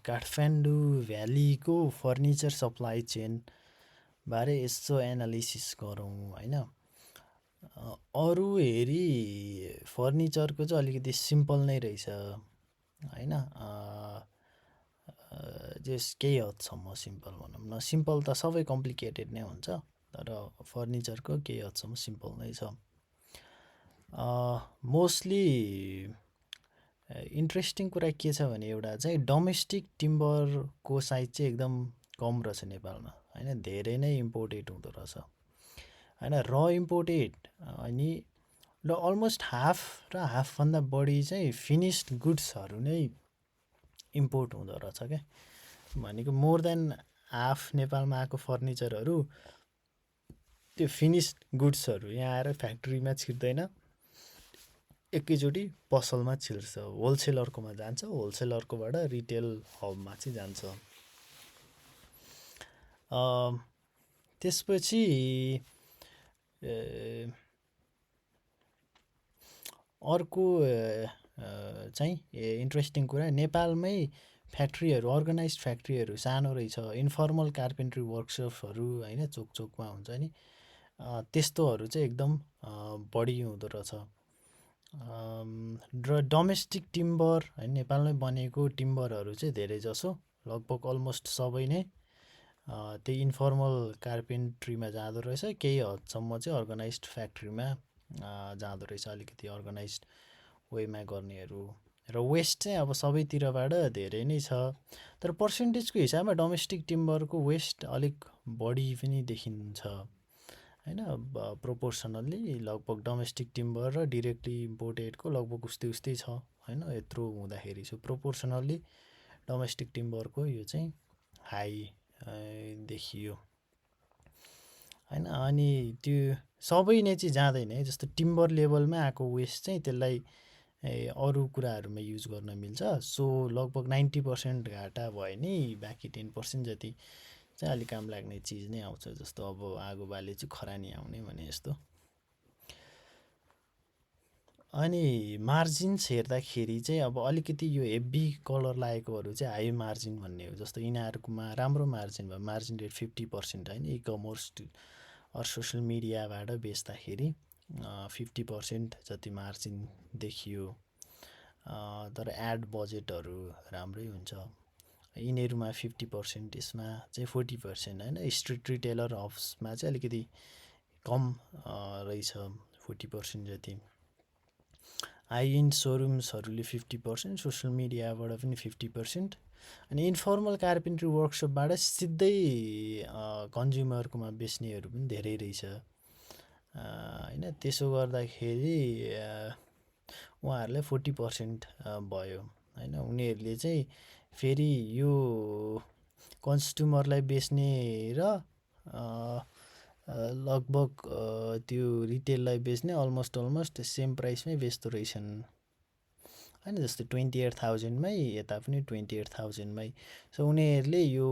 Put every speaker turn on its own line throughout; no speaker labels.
Kathmandu भ्यालीको furniture supply chain बारे यसो analysis गरौँ होइन। अरू हेरी फर्निचरको चाहिँ अलिकति सिम्पल नै रहेछ होइन। जस केही हदसम्म सिम्पल भनौँ न, सिम्पल त सबै कम्प्लिकेटेड नै हुन्छ, तर फर्निचरको केही हदसम्म सिम्पल नै छ। मोस्टली इन्ट्रेस्टिङ कुरा के छ भने एउटा चाहिँ डोमेस्टिक टिम्बरको साइज चाहिँ एकदम कम रहेछ नेपालमा होइन, धेरै नै इम्पोर्टेड हुँदो रहेछ होइन। र इम्पोर्टेड अनि र अलमोस्ट हाफ र हाफभन्दा बढी चाहिँ फिनिस्ड गुड्सहरू नै इम्पोर्ट हुँदो रहेछ क्या। भनेको मोर देन हाफ नेपालमा आएको फर्निचरहरू त्यो फिनिस्ड गुड्सहरू यहाँ आएर फ्याक्ट्रीमा छिर्दैन, एकैचोटि पसलमा छिर्छ, होलसेलरकोमा जान्छ, होलसेलरकोबाट रिटेल हबमा चाहिँ जान्छ। त्यसपछि अर्को चाहिँ इन्ट्रेस्टिङ कुरा, नेपालमै फ्याक्ट्रीहरू, अर्गनाइज फ्याक्ट्रीहरू सानो रहेछ, इन्फर्मल कार्पेन्ट्री वर्कसपहरू होइन, चोकमा हुन्छ नि, त्यस्तोहरू चाहिँ एकदम बढी हुँदो रहेछ। र डोमेस्टिक टिम्बर होइन, नेपालमै बनेको टिम्बरहरू चाहिँ धेरै जसो लगभग अलमोस्ट सबै नै त्यही इन्फर्मल कार्पेन्ट्रीमा जाँदो रहेछ, केही हदसम्म चाहिँ अर्गनाइज्ड फ्याक्ट्रीमा जाँदो रहेछ, अलिकति अर्गनाइज्ड वेमा गर्नेहरू। र वेस्ट चाहिँ अब सबैतिरबाट धेरै नै छ, तर पर्सेन्टेजको हिसाबमा डोमेस्टिक टिम्बरको वेस्ट अलिक बढी पनि देखिन्छ होइन। प्रोपोर्सनल्ली लगभग डोमेस्टिक टिम्बर र डिरेक्टली इम्पोर्टेडको लगभग उस्तै छ होइन। यत्रो हुँदाखेरि चाहिँ प्रोपोर्सनल्ली डोमेस्टिक टिम्बरको यो चाहिँ हाई देखियो होइन। अनि त्यो सबै नै चाहिँ जाँदैन है, जस्तो टिम्बर लेभलमा आएको वेस्ट चाहिँ त्यसलाई अरू कुराहरूमा युज गर्न मिल्छ। सो लगभग 90% घाटा भयो नि, बाँकी 10% जति चाहिँ अलिक काम लाग्ने चिज नै आउँछ, जस्तो अब आगो बाले चाहिँ खरानी आउने भने जस्तो। अनि मार्जिन्स हेर्दाखेरि चाहिँ अब अलिकति यो हेभी कलर लागेकोहरू चाहिँ हाई मार्जिन भन्ने हो, जस्तो यिनीहरूकोमा राम्रो मार्जिन भयो, मार्जिन रेट 50% होइन। इ कमर्स अरू सोसियल मिडियाबाट बेच्दाखेरि 50% जति मार्जिन देखियो। तर एड बजेटहरू राम्रै हुन्छ, यिनीहरूमा 50%, यसमा चाहिँ 40% होइन। स्ट्रिट रिटेलर हब्समा चाहिँ अलिकति कम रहेछ, 40% जति। हाई इन्ड सोरुम्सहरूले 50%, सोसियल मिडियाबाट पनि 50%, अनि इन्फर्मल कार्पेन्ट्री वर्कसपबाट सिधै कन्ज्युमरकोमा बेच्नेहरू पनि धेरै रहेछ होइन। त्यसो गर्दाखेरि उहाँहरूलाई 40% भयो होइन। उनीहरूले चाहिँ फेरि यो कन्ज्युमरलाई बेच्ने र लगभग त्यो रिटेललाई बेच्ने अलमोस्ट सेम प्राइसमै बेच्दो रहेछन् होइन। जस्तै 28,000मै, यता पनि 28,000मै। सो उनीहरूले यो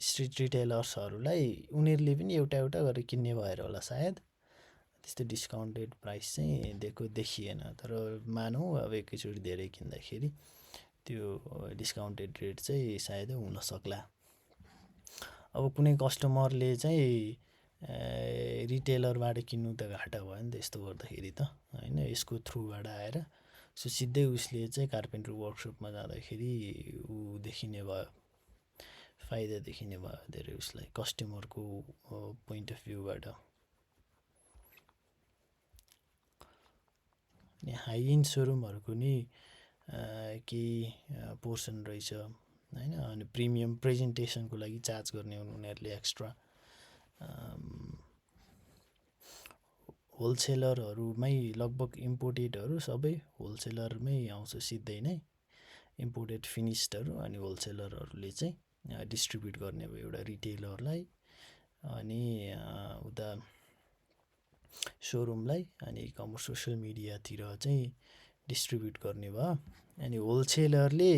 स्ट्रिट रिटेलर्सहरूलाई उनीहरूले पनि एउटा गरेर किन्ने भएर होला सायद, त्यस्तो डिस्काउन्टेड प्राइस चाहिँ देखिएन। तर मानौँ अब एकैचोटि धेरै किन्दाखेरि त्यो डिस्काउन्टेड रेट चाहिँ सायद हुन सक्ला। अब कुनै कस्टमरले चाहिँ रिटेलरबाट किन्नु त घाटा भयो नि त यस्तो गर्दाखेरि त होइन, यसको थ्रुबाट आएर। सो सिधै उसले चाहिँ कार्पेन्ट्री वर्कसपमा जाँदाखेरि ऊ देखिने भयो, फाइदा देखिने भयो धेरै उसलाई कस्टमरको पोइन्ट अफ भ्यूबाट। अनि हाई इन्ड सोरुमहरूको नि केही पोर्सन रहेछ होइन। अनि प्रिमियम प्रेजेन्टेसनको लागि चार्ज गर्ने उनीहरूले एक्स्ट्रा। होलसेलरहरूमै लगभग इम्पोर्टेडहरू सबै होलसेलरमै आउँछ सिधै नै, इम्पोर्टेड फिनिस्डहरू। अनि होलसेलरहरूले चाहिँ डिस्ट्रिब्युट गर्ने भयो एउटा रिटेलरलाई, अनि उता सोरुमलाई, अनि कमर्स सोसियल मिडियातिर चाहिँ डिस्ट्रिब्युट गर्ने भयो। अनि होलसेलरले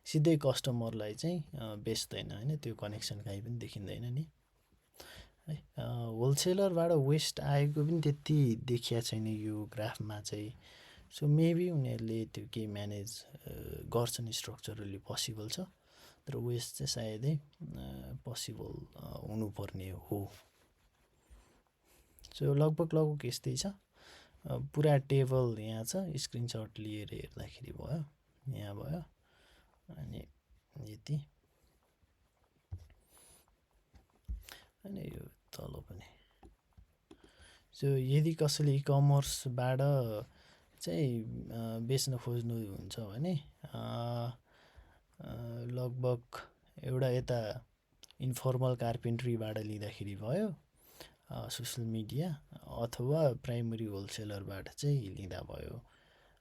सिधै कस्टमरलाई चाहिँ बेच्दैन होइन, त्यो कनेक्सन कहीँ पनि देखिँदैन नि है। होलसेलरबाट वेस्ट आएको पनि त्यति देखिया छैन यो ग्राफमा चाहिँ, सो मेबी उनीहरूले त्यो केही म्यानेज गर्छन्, स्ट्रक्चरली पोसिबल छ, तर वेस्ट चाहिँ सायदै पोसिबल हुनुपर्ने हो। सो लगभग यस्तै छ। पुरा टेबल यहाँ छ, स्क्रिनसट लिएर हेर्दाखेरि भयो, यहाँ भयो, अनि यति, अनि यो तल पनि। सो यदि कसैले इकमर्सबाट चाहिँ बेच्न खोज्नुहुन्छ भने लगभग एउटा यता इन्फर्मल कार्पेन्ट्रीबाट लिँदाखेरि भयो, सोसियल मिडिया अथवा प्राइमरी होलसेलरबाट चाहिँ लिँदा भयो।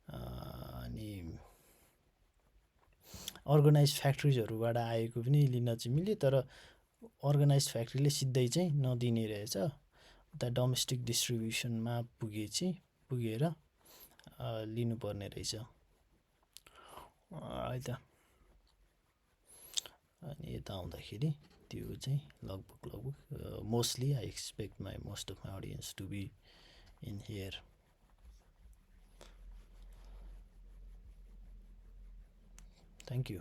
अनि अर्गनाइज फ्याक्ट्रिजहरूबाट आएको पनि लिन चाहिँ मिल्यो, तर अर्गनाइज फ्याक्ट्रीले सिधै चाहिँ नदिने रहेछ, उता डोमेस्टिक डिस्ट्रिब्युसनमा पुगेर लिनुपर्ने रहेछ है त। अनि यता आउँदाखेरि त्यो चाहिँ लगभग mostly I expect most of my audience to be in here. Thank you.